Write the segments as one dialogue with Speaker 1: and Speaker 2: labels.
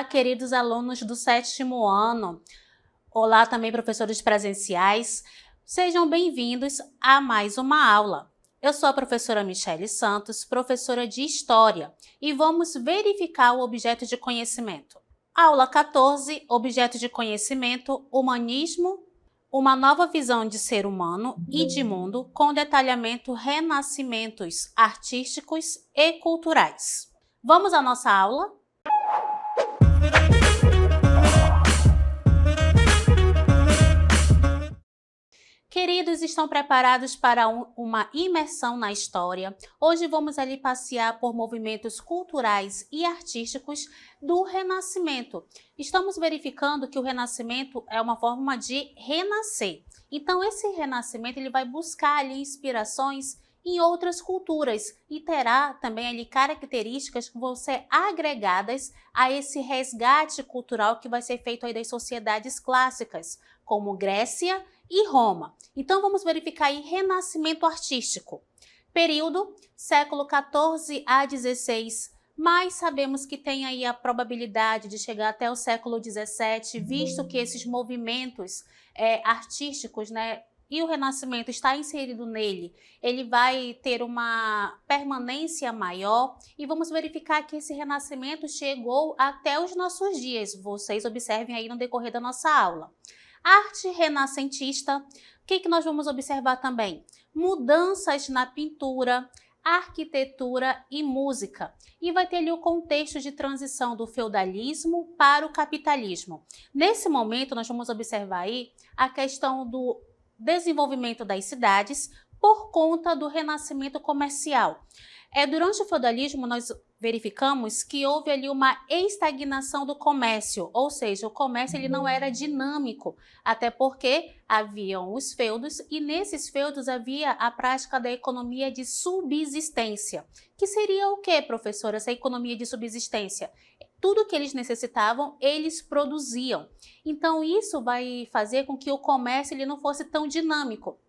Speaker 1: Olá, queridos alunos do 7º ano. Olá também, professores presenciais. Sejam bem-vindos a mais uma aula. Eu sou a professora Michele Santos, professora de História, e vamos verificar o objeto de conhecimento. Aula 14, objeto de conhecimento, humanismo, uma nova visão de ser humano e de mundo, com detalhamento renascimentos artísticos e culturais. Vamos à nossa aula? Queridos, estão preparados para uma imersão na história? Hoje vamos ali passear por movimentos culturais e artísticos do Renascimento. Estamos verificando que o Renascimento é uma forma de renascer. Então, esse Renascimento ele vai buscar ali inspirações em outras culturas e terá também ali características que vão ser agregadas a esse resgate cultural que vai ser feito aí das sociedades clássicas, como Grécia e Roma. Então vamos verificar aí renascimento artístico. Período século XIV a XVI, mas sabemos que tem aí a probabilidade de chegar até o século XVII, visto que esses movimentos artísticos, né, e o Renascimento está inserido nele, ele vai ter uma permanência maior e vamos verificar que esse Renascimento chegou até os nossos dias. Vocês observem aí no decorrer da nossa aula. Arte renascentista, o que nós vamos observar também? Mudanças na pintura, arquitetura e música. E vai ter ali o contexto de transição do feudalismo para o capitalismo. Nesse momento, nós vamos observar aí a questão do desenvolvimento das cidades por conta do renascimento comercial. Durante o feudalismo, nós verificamos que houve ali uma estagnação do comércio, ou seja, o comércio ele não era dinâmico, até porque haviam os feudos e nesses feudos havia a prática da economia de subsistência. Que seria o que, professora, essa economia de subsistência? Tudo que eles necessitavam, eles produziam. Então, isso vai fazer com que o comércio ele não fosse tão dinâmico.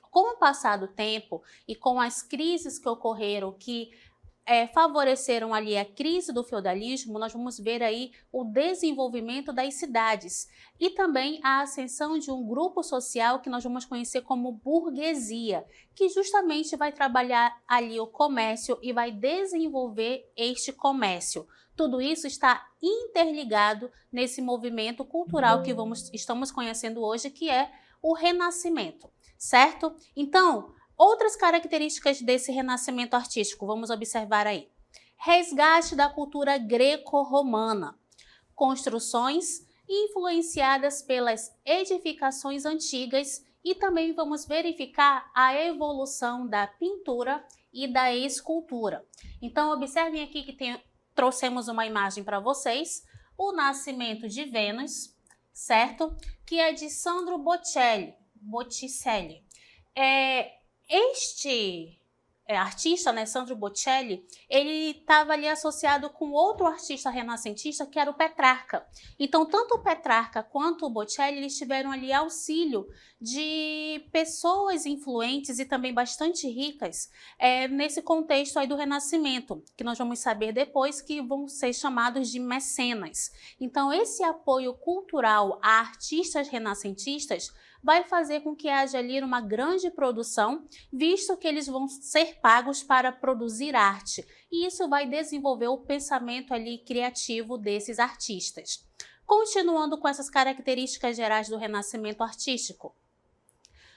Speaker 1: Com o passar do tempo e com as crises que ocorreram, que favoreceram ali a crise do feudalismo, nós vamos ver aí o desenvolvimento das cidades e também a ascensão de um grupo social que nós vamos conhecer como burguesia, que justamente vai trabalhar ali o comércio e vai desenvolver este comércio. Tudo isso está interligado nesse movimento cultural que estamos conhecendo hoje, que é o Renascimento, certo? Então, outras características desse renascimento artístico, vamos observar aí. Resgate da cultura greco-romana. Construções influenciadas pelas edificações antigas e também vamos verificar a evolução da pintura e da escultura. Então, observem aqui que trouxemos uma imagem para vocês, o Nascimento de Vênus, certo? Que é de Sandro Botticelli. Este artista, né, Sandro Botticelli, ele estava ali associado com outro artista renascentista que era o Petrarca. Então, tanto o Petrarca quanto o Botticelli, eles tiveram ali auxílio de pessoas influentes e também bastante ricas nesse contexto aí do Renascimento, que nós vamos saber depois que vão ser chamados de mecenas. Então, esse apoio cultural a artistas renascentistas vai fazer com que haja ali uma grande produção, visto que eles vão ser pagos para produzir arte. E isso vai desenvolver o pensamento ali criativo desses artistas. Continuando com essas características gerais do Renascimento artístico.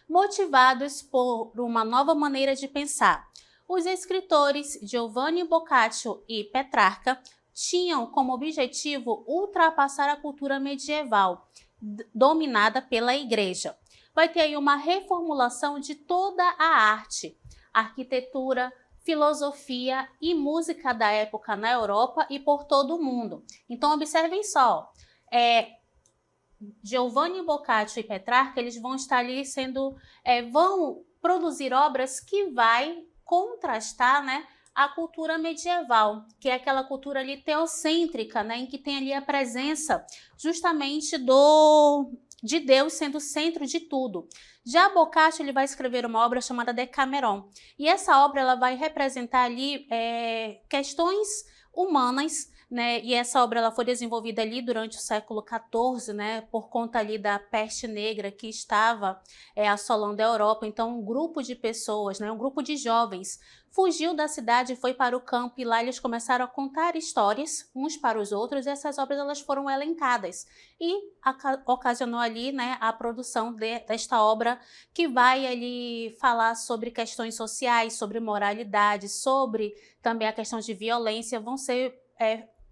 Speaker 1: Motivados por uma nova maneira de pensar. Os escritores Giovanni Boccaccio e Petrarca tinham como objetivo ultrapassar a cultura medieval, dominada pela igreja. Vai ter aí uma reformulação de toda a arte, arquitetura, filosofia e música da época na Europa e por todo o mundo. Então, observem só, Giovanni Boccaccio e Petrarca, eles vão estar ali vão produzir obras que vai contrastar, né, a cultura medieval, que é aquela cultura ali teocêntrica, né, em que tem ali a presença justamente de Deus sendo o centro de tudo. Já Boccaccio ele vai escrever uma obra chamada Decameron, e essa obra ela vai representar ali questões humanas né? E essa obra ela foi desenvolvida ali durante o século XIV, né? Por conta ali da peste negra que estava assolando a Europa. Então, um grupo de pessoas, né? Um grupo de jovens fugiu da cidade e foi para o campo, e lá eles começaram a contar histórias uns para os outros, e essas obras elas foram elencadas e ocasionou ali, né, a produção desta obra, que vai ali falar sobre questões sociais, sobre moralidade, sobre também a questão de violência. Vão ser,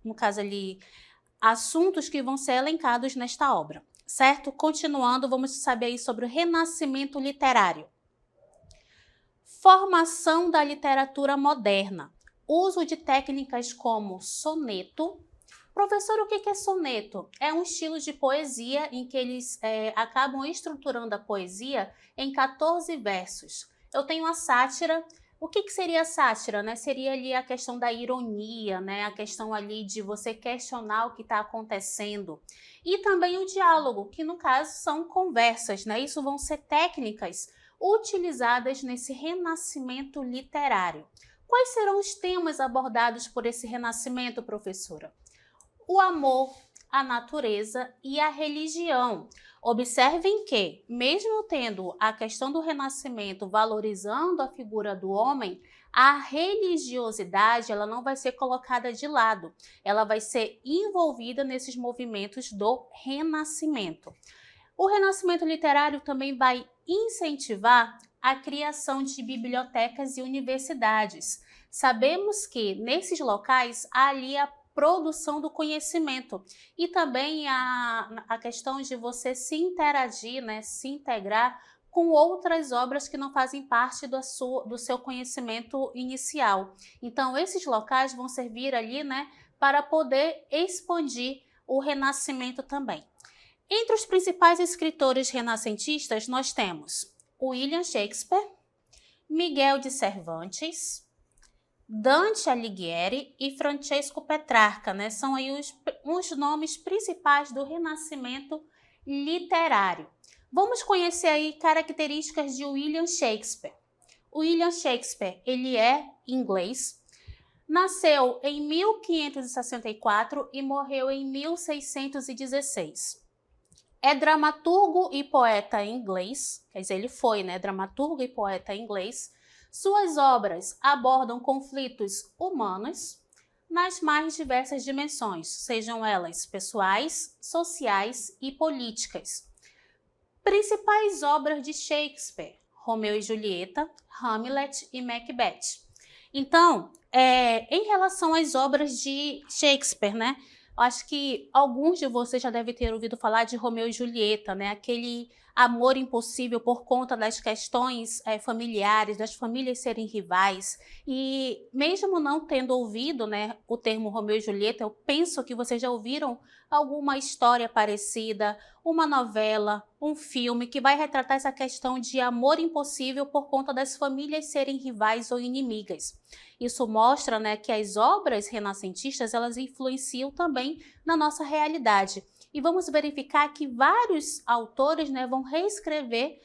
Speaker 1: no caso ali, assuntos que vão ser elencados nesta obra, certo? Continuando, vamos saber aí sobre o Renascimento literário. Formação da literatura moderna. Uso de técnicas como soneto. Professor, o que é soneto? É um estilo de poesia em que eles acabam estruturando a poesia em 14 versos. Eu tenho a sátira. O que seria a sátira, né? Seria ali a questão da ironia, né? A questão ali de você questionar o que está acontecendo. E também o diálogo, que no caso são conversas, né? Isso vão ser técnicas utilizadas nesse renascimento literário. Quais serão os temas abordados por esse renascimento, professora? O amor, a natureza e a religião. Observem que, mesmo tendo a questão do renascimento valorizando a figura do homem, a religiosidade ela não vai ser colocada de lado, ela vai ser envolvida nesses movimentos do renascimento. O renascimento literário também vai incentivar a criação de bibliotecas e universidades. Sabemos que nesses locais há ali a produção do conhecimento e também a questão de você se interagir, né, se integrar com outras obras que não fazem parte do seu conhecimento inicial. Então, esses locais vão servir ali, né, para poder expandir o renascimento também. Entre os principais escritores renascentistas, nós temos William Shakespeare, Miguel de Cervantes, Dante Alighieri e Francesco Petrarca, né? São aí os nomes principais do renascimento literário. Vamos conhecer aí características de William Shakespeare. William Shakespeare, ele é inglês, nasceu em 1564 e morreu em 1616. É dramaturgo e poeta inglês, quer dizer, ele foi, né, dramaturgo e poeta inglês. Suas obras abordam conflitos humanos nas mais diversas dimensões, sejam elas pessoais, sociais e políticas. Principais obras de Shakespeare: Romeu e Julieta, Hamlet e Macbeth. Então, em relação às obras de Shakespeare, né? Acho que alguns de vocês já devem ter ouvido falar de Romeu e Julieta, né? Aquele amor impossível por conta das questões familiares, das famílias serem rivais. E mesmo não tendo ouvido, né, o termo Romeu e Julieta, eu penso que vocês já ouviram alguma história parecida, uma novela, um filme que vai retratar essa questão de amor impossível por conta das famílias serem rivais ou inimigas. Isso mostra, né, que as obras renascentistas elas influenciam também na nossa realidade. E vamos verificar que vários autores, né, vão reescrever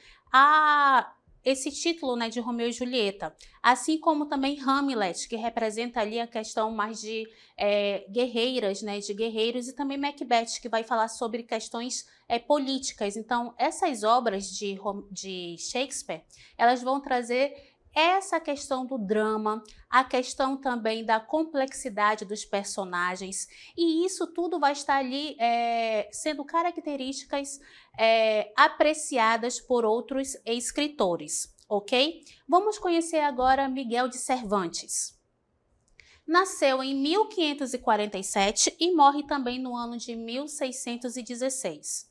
Speaker 1: esse título, né, de Romeu e Julieta, assim como também Hamlet, que representa ali a questão mais de guerreiras, né, de guerreiros, e também Macbeth, que vai falar sobre questões políticas. Então, essas obras de Shakespeare, elas vão trazer essa questão do drama, a questão também da complexidade dos personagens, e isso tudo vai estar ali sendo características apreciadas por outros escritores, ok? Vamos conhecer agora Miguel de Cervantes. Nasceu em 1547 e morre também no ano de 1616.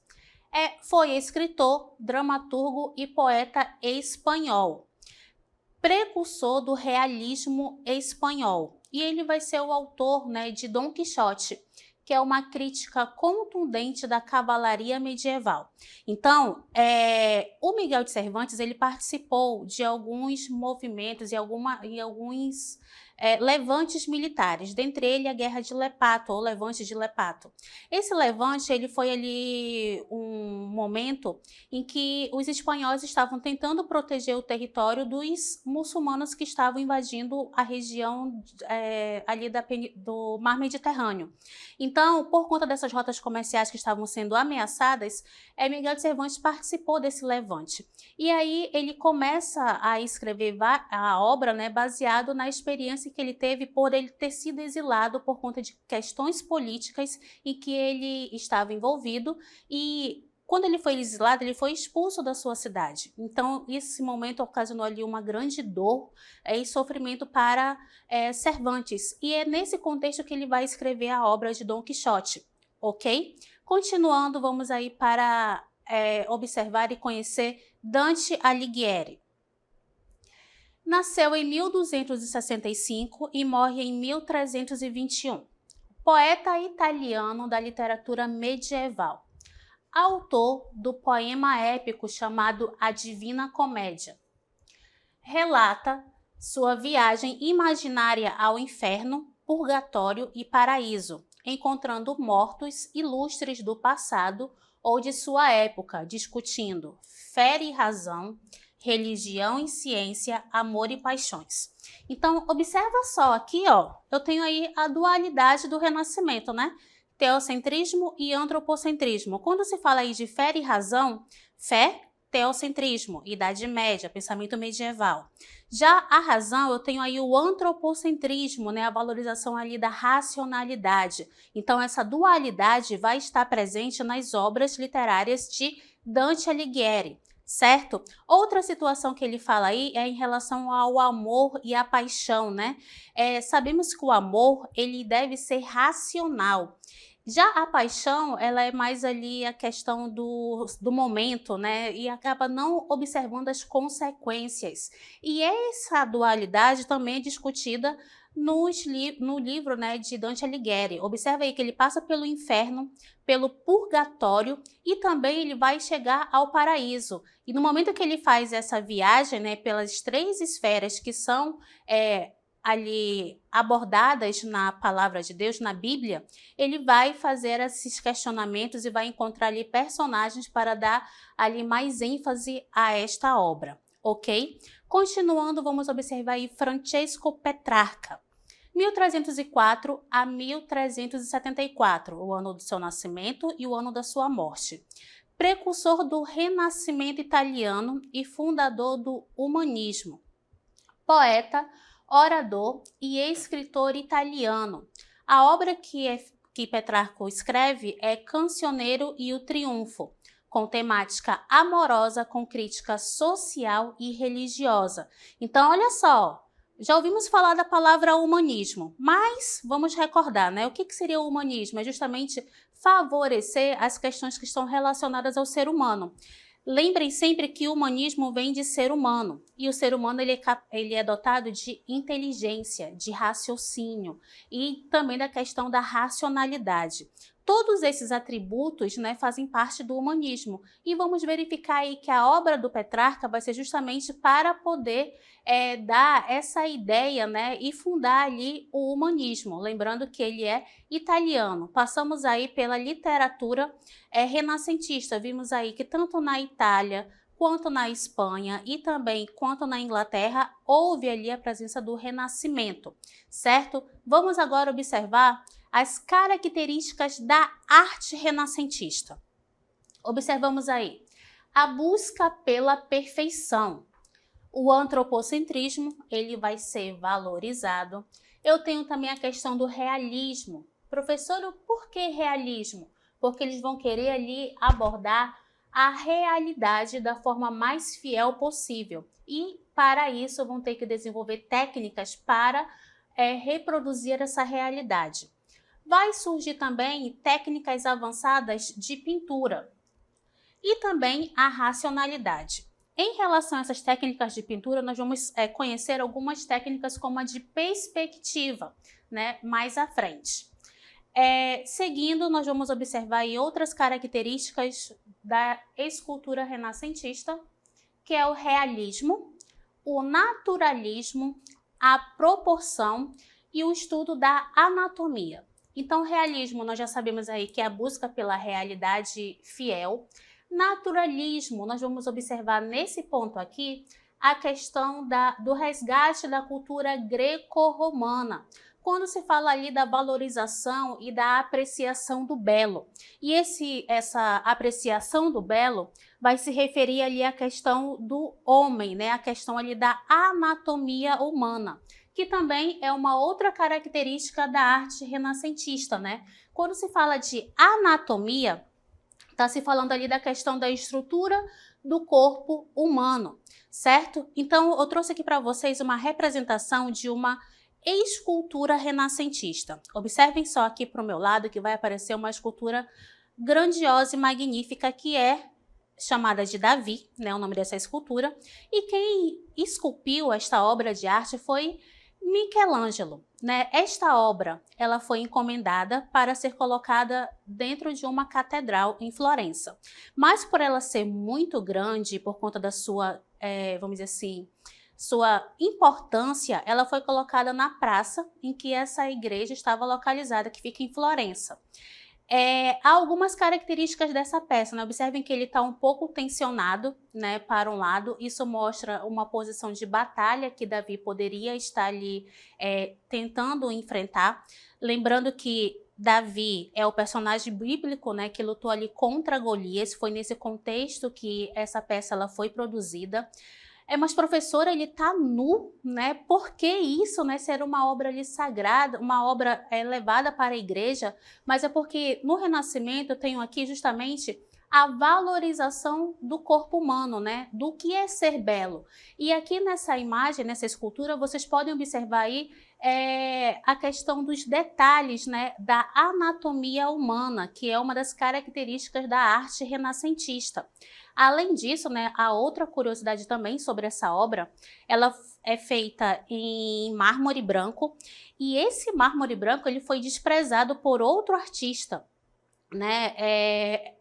Speaker 1: Foi escritor, dramaturgo e poeta espanhol, precursor do realismo espanhol. E ele vai ser o autor, né, de Dom Quixote, que é uma crítica contundente da cavalaria medieval. Então, o Miguel de Cervantes ele participou de alguns movimentos e alguns levantes militares, dentre ele a Guerra de Lepato, ou Levante de Lepato. Esse levante ele foi ali um momento em que os espanhóis estavam tentando proteger o território dos muçulmanos que estavam invadindo a região ali do Mar Mediterrâneo. Então, por conta dessas rotas comerciais que estavam sendo ameaçadas, Miguel de Cervantes participou desse levante. E aí ele começa a escrever a obra, né, baseado na experiência que ele teve por ele ter sido exilado por conta de questões políticas em que ele estava envolvido, e quando ele foi exilado, ele foi expulso da sua cidade. Então, esse momento ocasionou ali uma grande dor e sofrimento para Cervantes. E é nesse contexto que ele vai escrever a obra de Dom Quixote, ok? Continuando, vamos aí para observar e conhecer Dante Alighieri. Nasceu em 1265 e morre em 1321. Poeta italiano da literatura medieval. Autor do poema épico chamado A Divina Comédia. Relata sua viagem imaginária ao inferno, purgatório e paraíso, encontrando mortos ilustres do passado ou de sua época, discutindo fé e razão, religião e ciência, amor e paixões. Então, observa só aqui, ó, eu tenho aí a dualidade do Renascimento, né? Teocentrismo e antropocentrismo. Quando se fala aí de fé e razão, fé, teocentrismo, Idade Média, pensamento medieval. Já a razão, eu tenho aí o antropocentrismo, né, a valorização ali da racionalidade. Então, essa dualidade vai estar presente nas obras literárias de Dante Alighieri, certo? Outra situação que ele fala aí é em relação ao amor e à paixão, né? Sabemos que o amor, ele deve ser racional. Já a paixão, ela é mais ali a questão do momento, né? E acaba não observando as consequências. E essa dualidade também é discutida no livro, né, de Dante Alighieri. Observa aí que ele passa pelo inferno, pelo purgatório e também ele vai chegar ao paraíso. E no momento que ele faz essa viagem, né, pelas 3 esferas que são ali abordadas na palavra de Deus, na Bíblia, ele vai fazer esses questionamentos e vai encontrar ali personagens para dar ali mais ênfase a esta obra, ok? Continuando, vamos observar aí Francesco Petrarca, 1304 a 1374, o ano do seu nascimento e o ano da sua morte. Precursor do Renascimento italiano e fundador do humanismo. Poeta, orador e escritor italiano. A obra que Petrarco escreve é Cancioneiro e o Triunfo, com temática amorosa, com crítica social e religiosa. Então, olha só, já ouvimos falar da palavra humanismo, mas vamos recordar, né? O que seria o humanismo? É justamente favorecer as questões que estão relacionadas ao ser humano. Lembrem sempre que o humanismo vem de ser humano, e o ser humano ele é dotado de inteligência, de raciocínio e também da questão da racionalidade. Todos esses atributos, né, fazem parte do humanismo, e vamos verificar aí que a obra do Petrarca vai ser justamente para poder dar essa ideia, né, e fundar ali o humanismo, lembrando que ele é italiano. Passamos aí pela literatura renascentista, vimos aí que tanto na Itália, quanto na Espanha e também quanto na Inglaterra, houve ali a presença do Renascimento, certo? Vamos agora observar as características da arte renascentista. Observamos aí a busca pela perfeição. O antropocentrismo, ele vai ser valorizado. Eu tenho também a questão do realismo. Professor, por que realismo? Porque eles vão querer ali abordar a realidade da forma mais fiel possível. E para isso vão ter que desenvolver técnicas para reproduzir essa realidade. Vai surgir também técnicas avançadas de pintura e também a racionalidade. Em relação a essas técnicas de pintura, nós vamos conhecer algumas técnicas como a de perspectiva, né, mais à frente. Seguindo, nós vamos observar aí outras características da escultura renascentista, que é o realismo, o naturalismo, a proporção e o estudo da anatomia. Então, realismo, nós já sabemos aí que é a busca pela realidade fiel. Naturalismo, nós vamos observar nesse ponto aqui a questão do resgate da cultura greco-romana, quando se fala ali da valorização e da apreciação do belo. E essa apreciação do belo vai se referir ali à questão do homem, né? A questão ali da anatomia humana, que também é uma outra característica da arte renascentista, né? Quando se fala de anatomia, está se falando ali da questão da estrutura do corpo humano, certo? Então, eu trouxe aqui para vocês uma representação de uma escultura renascentista. Observem só aqui para o meu lado que vai aparecer uma escultura grandiosa e magnífica que é chamada de Davi, né, o nome dessa escultura, e quem esculpiu esta obra de arte foi Michelangelo, né? Esta obra ela foi encomendada para ser colocada dentro de uma catedral em Florença, mas por ela ser muito grande, por conta da sua, vamos dizer assim, sua importância, ela foi colocada na praça em que essa igreja estava localizada, que fica em Florença. Há algumas características dessa peça, né? Observem que ele está um pouco tensionado, né, para um lado. Isso mostra uma posição de batalha que Davi poderia estar ali tentando enfrentar. Lembrando que Davi é o personagem bíblico, né, que lutou ali contra Golias. Foi nesse contexto que essa peça ela foi produzida. Mas professora, ele tá nu, né? Por que isso, né? Ser uma obra ali sagrada, uma obra levada para a igreja, mas é porque no Renascimento eu tenho aqui justamente a valorização do corpo humano, né? Do que é ser belo. E aqui nessa imagem, nessa escultura, vocês podem observar aí a questão dos detalhes, né? Da anatomia humana, que é uma das características da arte renascentista. Além disso, né, a outra curiosidade também sobre essa obra, ela é feita em mármore branco, e esse mármore branco ele foi desprezado por outro artista, né?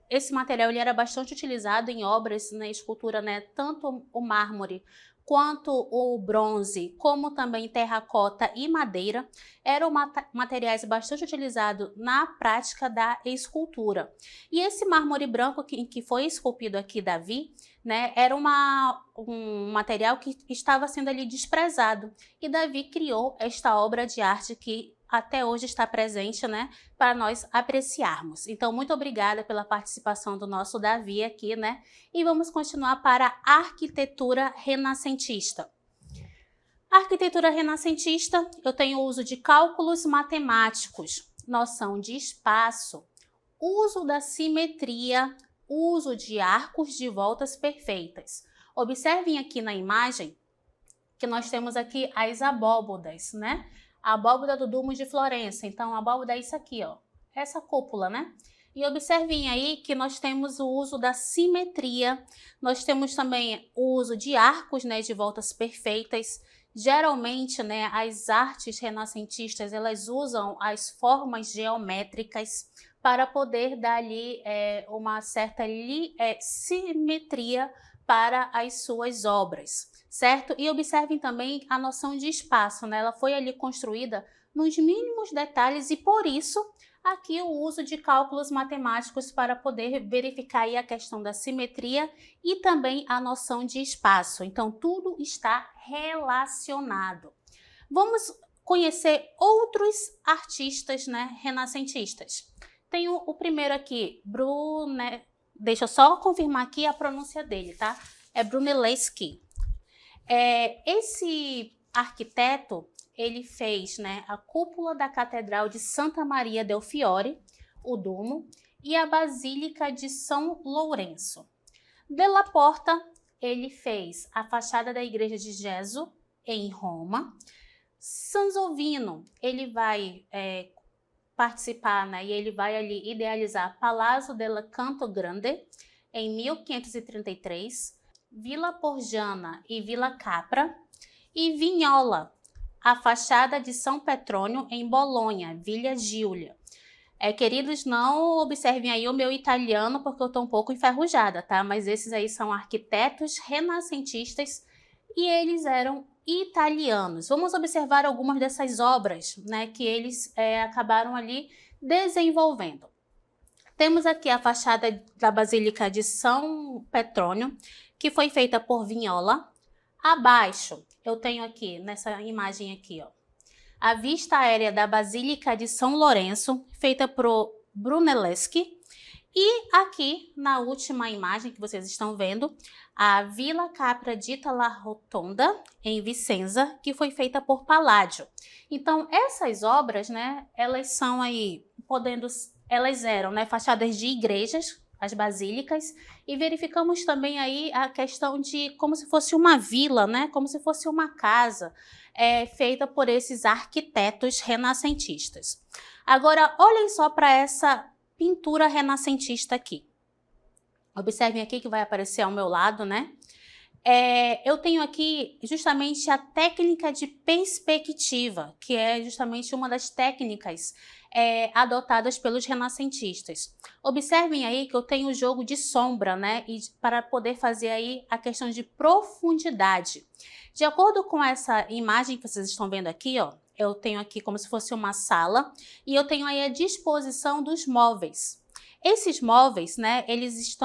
Speaker 1: Esse material ele era bastante utilizado em obras, na escultura, né, tanto o mármore quanto o bronze, como também terracota e madeira, eram materiais bastante utilizados na prática da escultura. E esse mármore branco que foi esculpido aqui, Davi, né, era um material que estava sendo ali desprezado. E Davi criou esta obra de arte que até hoje está presente, né, para nós apreciarmos. Então, muito obrigada pela participação do nosso Davi aqui, né? E vamos continuar para a arquitetura renascentista. A arquitetura renascentista, eu tenho o uso de cálculos matemáticos, noção de espaço, uso da simetria, uso de arcos de voltas perfeitas. Observem aqui na imagem que nós temos aqui as abóbodas, né? A abóboda do Domus de Florença. Então, a abóboda é isso aqui, ó. Essa cúpula, né? E observem aí que nós temos o uso da simetria, nós temos também o uso de arcos, né, de voltas perfeitas. Geralmente, né, as artes renascentistas, elas usam as formas geométricas para poder dar ali uma certa simetria para as suas obras, certo? E observem também a noção de espaço, né? Ela foi ali construída nos mínimos detalhes e por isso aqui o uso de cálculos matemáticos para poder verificar aí a questão da simetria e também a noção de espaço. Então, tudo está relacionado. Vamos conhecer outros artistas, né, renascentistas. Tenho o primeiro aqui, deixa eu só confirmar aqui a pronúncia dele, tá? É Brunelleschi. Esse arquiteto, ele fez, né, a cúpula da Catedral de Santa Maria del Fiore, o Duomo, e a Basílica de São Lourenço. Della Porta, ele fez a fachada da Igreja de Gesù, em Roma. Sansovino, ele vai participar, né, e ele vai ali idealizar Palazzo della Canto Grande, em 1533, Villa Borgiana e Villa Capra, e Vignola, a fachada de São Petrônio em Bolonha, Villa Giulia. Queridos, não observem aí o meu italiano porque eu estou um pouco enferrujada, tá? Mas esses aí são arquitetos renascentistas e eles eram italianos. Vamos observar algumas dessas obras, né, que eles acabaram ali desenvolvendo. Temos aqui a fachada da Basílica de São Petrônio, que foi feita por Vignola. Abaixo, eu tenho aqui, nessa imagem aqui, ó, a vista aérea da Basílica de São Lourenço, feita por Brunelleschi. E aqui, na última imagem que vocês estão vendo, a Villa Capra della Rotonda, em Vicenza, que foi feita por Palladio. Então, essas obras, né, elas eram, né, fachadas de igrejas, as basílicas, e verificamos também aí a questão de como se fosse uma vila, né, como se fosse uma casa, feita por esses arquitetos renascentistas. Agora, olhem só para essa pintura renascentista aqui. Observem aqui que vai aparecer ao meu lado, né? Eu tenho aqui justamente a técnica de perspectiva, que é justamente uma das técnicas adotadas pelos renascentistas. Observem aí que eu tenho o jogo de sombra, né? E para poder fazer aí a questão de profundidade. De acordo com essa imagem que vocês estão vendo aqui, ó, eu tenho aqui como se fosse uma sala e eu tenho aí a disposição dos móveis. Esses móveis, né, eles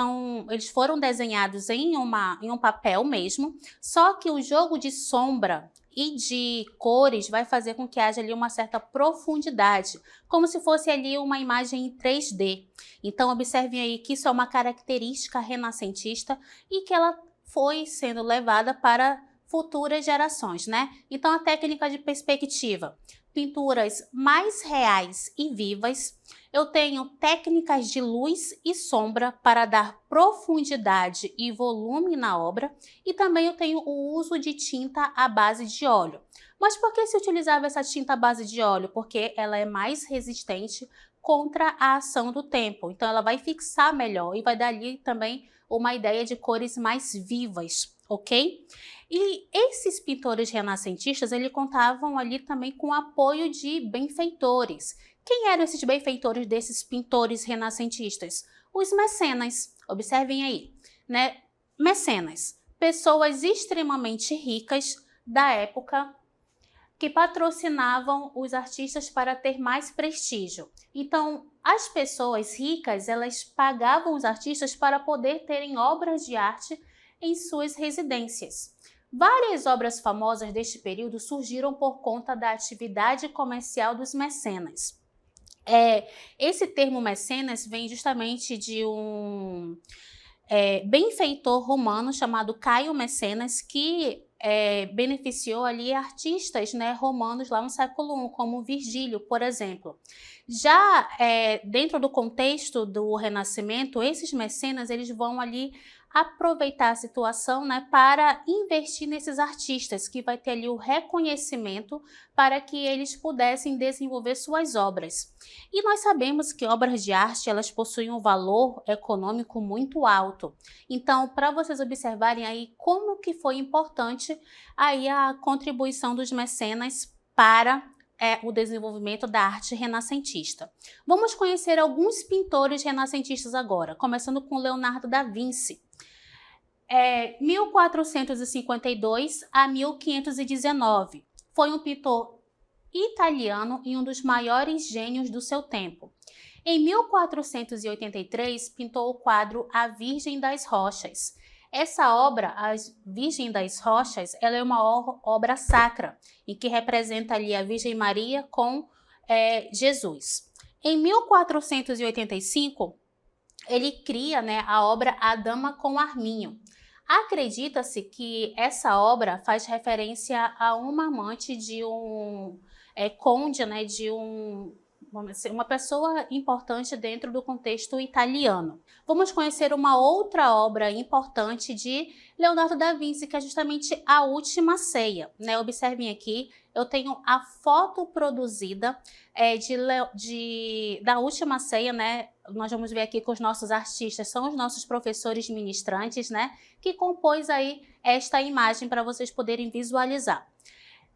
Speaker 1: foram desenhados em um papel mesmo, só que o jogo de sombra e de cores vai fazer com que haja ali uma certa profundidade, como se fosse ali uma imagem em 3D. Então, observem aí que isso é uma característica renascentista e que ela foi sendo levada para futuras gerações, né? Então, a técnica de perspectiva, pinturas mais reais e vivas. Eu tenho técnicas de luz e sombra para dar profundidade e volume na obra, e também eu tenho o uso de tinta à base de óleo. Mas por que se utilizava essa tinta à base de óleo? Porque ela é mais resistente contra a ação do tempo, então ela vai fixar melhor e vai dar ali também uma ideia de cores mais vivas, ok? E esses pintores renascentistas, eles contavam ali também com o apoio de benfeitores. Quem eram esses benfeitores desses pintores renascentistas? Os mecenas. Observem aí, né? Mecenas, pessoas extremamente ricas da época que patrocinavam os artistas para ter mais prestígio. Então, as pessoas ricas, elas pagavam os artistas para poder terem obras de arte em suas residências. Várias obras famosas deste período surgiram por conta da atividade comercial dos mecenas. Esse termo mecenas vem justamente de um benfeitor romano chamado Caio Mecenas, que beneficiou ali artistas, né, romanos lá no século I, como Virgílio, por exemplo. Já dentro do contexto do Renascimento, esses mecenas eles vão ali aproveitar a situação, né, para investir nesses artistas, que vai ter ali o reconhecimento para que eles pudessem desenvolver suas obras. E nós sabemos que obras de arte, elas possuem um valor econômico muito alto. Então, para vocês observarem aí como que foi importante aí a contribuição dos mecenas para o desenvolvimento da arte renascentista. Vamos conhecer alguns pintores renascentistas agora, começando com Leonardo da Vinci. 1452 a 1519. Foi um pintor italiano e um dos maiores gênios do seu tempo. Em 1483, pintou o quadro A Virgem das Rochas. Essa obra, A Virgem das Rochas, ela é uma obra sacra, em que representa ali a Virgem Maria com Jesus. Em 1485, ele cria, né, a obra A Dama com Arminho. Acredita-se que essa obra faz referência a uma amante de um conde, né, de uma pessoa importante dentro do contexto italiano. Vamos conhecer uma outra obra importante de Leonardo da Vinci, que é justamente A Última Ceia, né? Observem aqui, eu tenho a foto produzida da Última Ceia, né? Nós vamos ver aqui que os nossos artistas são os nossos professores ministrantes, né? Que compôs aí esta imagem para vocês poderem visualizar.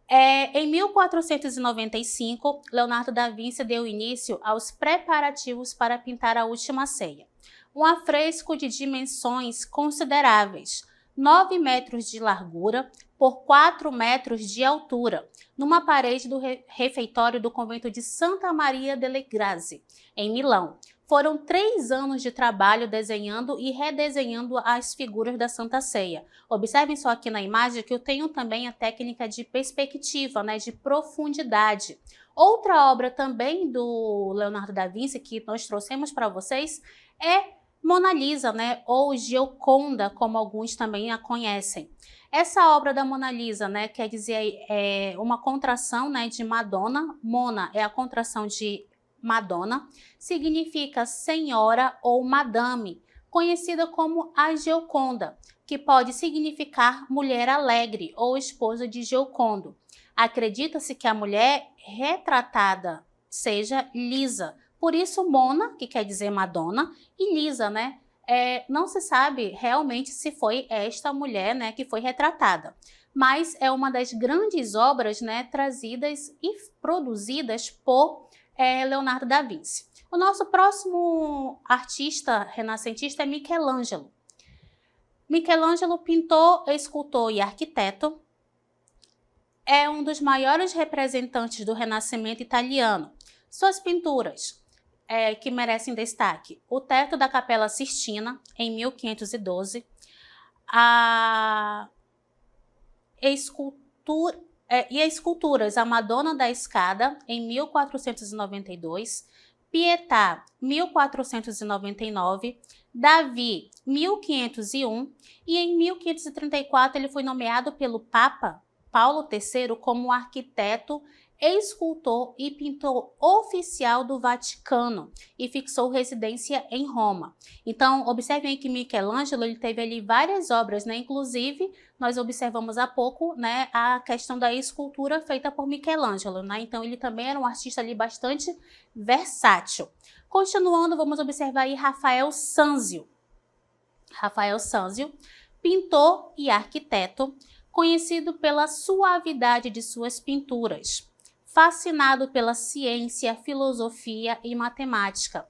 Speaker 1: Em 1495, Leonardo da Vinci deu início aos preparativos para pintar A Última Ceia. Um afresco de dimensões consideráveis, 9 metros de largura, por 4 metros de altura, numa parede do refeitório do convento de Santa Maria delle Grazie, em Milão. Foram 3 anos de trabalho desenhando e redesenhando as figuras da Santa Ceia. Observem só aqui na imagem que eu tenho também a técnica de perspectiva, né, de profundidade. Outra obra também do Leonardo da Vinci que nós trouxemos para vocês é Mona Lisa, né, ou Gioconda, como alguns também a conhecem. Essa obra da Mona Lisa, né, quer dizer uma contração, né, de Madonna. Mona é a contração de Madonna, significa senhora ou madame, conhecida como a Gioconda, que pode significar mulher alegre ou esposa de Giocondo. Acredita-se que a mulher retratada seja Lisa, por isso Mona, que quer dizer Madonna, e Lisa, né? Não se sabe realmente se foi esta mulher, né, que foi retratada, mas é uma das grandes obras, né, trazidas e produzidas por Leonardo da Vinci. O nosso próximo artista renascentista é Michelangelo. Michelangelo, pintor, escultor e arquiteto, é um dos maiores representantes do Renascimento italiano. Suas pinturas que merecem destaque: o teto da Capela Sistina, em 1512, e as esculturas A Madonna da Escada, em 1492, Pietà, 1499, Davi, 1501, e em 1534 ele foi nomeado pelo Papa Paulo III como arquiteto, escultor e pintor oficial do Vaticano e fixou residência em Roma. Então, observem aí que Michelangelo ele teve ali várias obras, né? Inclusive, nós observamos há pouco, né, a questão da escultura feita por Michelangelo, né? Então, ele também era um artista ali bastante versátil. Continuando, vamos observar aí Rafael Sanzio. Rafael Sanzio, pintor e arquiteto, conhecido pela suavidade de suas pinturas, fascinado pela ciência, filosofia e matemática.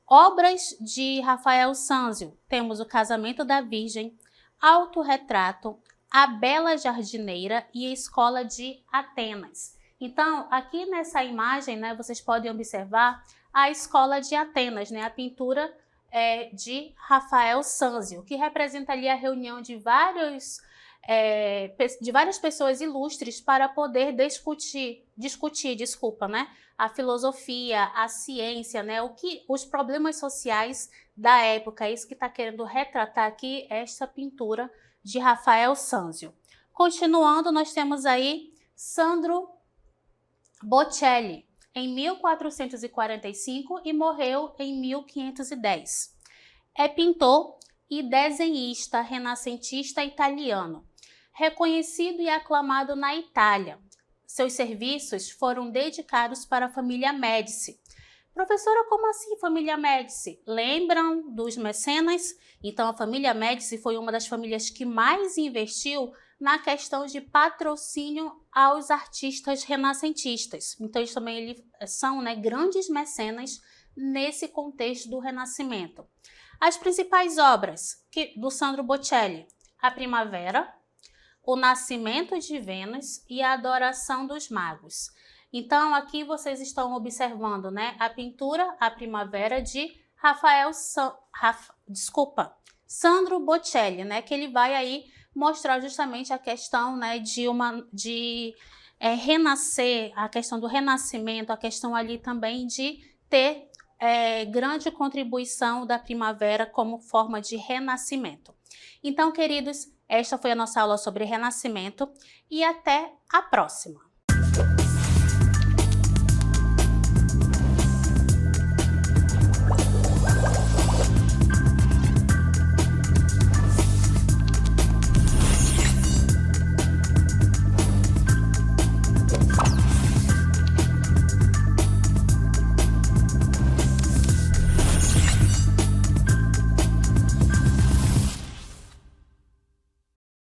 Speaker 1: Obras de Rafael Sanzio: temos o Casamento da Virgem, Autorretrato, A Bela Jardineira e a Escola de Atenas. Então, aqui nessa imagem, né, vocês podem observar a Escola de Atenas, né, a pintura de Rafael Sanzio, que representa ali a reunião de várias pessoas ilustres para poder discutir, né, a filosofia, a ciência, né, os problemas sociais da época. É isso que está querendo retratar aqui esta pintura de Rafael Sanzio. Continuando, nós temos aí Sandro Botticelli, em 1445 e morreu em 1510. É pintor e desenhista renascentista italiano, reconhecido e aclamado na Itália. Seus serviços foram dedicados para a família Médici. Professora, como assim família Médici? Lembram dos mecenas? Então, a família Médici foi uma das famílias que mais investiu na questão de patrocínio aos artistas renascentistas. Então, eles também são, né, grandes mecenas nesse contexto do Renascimento. As principais obras do Sandro Botticelli: A Primavera, O Nascimento de Vênus e A Adoração dos Magos. Então, aqui vocês estão observando, né, a pintura A Primavera de Sandro Botticelli, né, que ele vai aí mostrar justamente a questão, né, de renascer, a questão do renascimento, a questão ali também de ter grande contribuição da primavera como forma de renascimento. Então, queridos, esta foi a nossa aula sobre renascimento e até a próxima!